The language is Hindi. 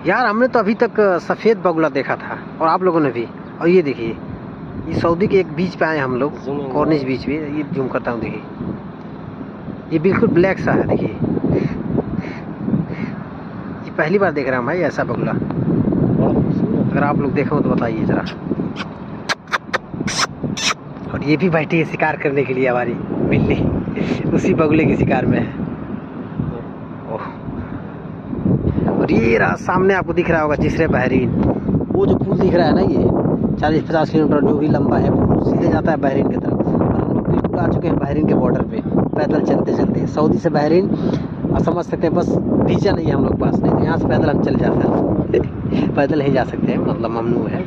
यार हमने तो अभी तक सफ़ेद बगुला देखा था और आप लोगों ने भी। और ये देखिए, ये सऊदी के एक बीच पे आए हम लोग, कॉर्निश बीच पे। ये जूम करता हूँ, देखिए ये बिल्कुल ब्लैक सा है। देखिए ये पहली बार देख रहे हैं भाई ऐसा बगुला। अगर आप लोग देखे हो तो बताइए ज़रा। और ये भी बैठी है शिकार करने के लिए, हमारी बिल्ली उसी बगुले की शिकार में है। ओह, और ये रहा सामने आपको दिख रहा होगा जिसरे बहरीन, वो जो पुल दिख रहा है ना, ये 40-50 किलोमीटर जो भी लंबा है, वो सीधे जाता है बहरीन की तरफ। और हम लोग बिल्कुल आ चुके हैं बहरीन के बॉर्डर पे, पैदल चलते चलते सऊदी से बहरीन। और समझ सकते हैं, बस वीज़ा नहीं है हम लोग पास, नहीं तो यहाँ से पैदल हम चल जाते हैं पैदल ही जा सकते हैं, मतलब ममनू है।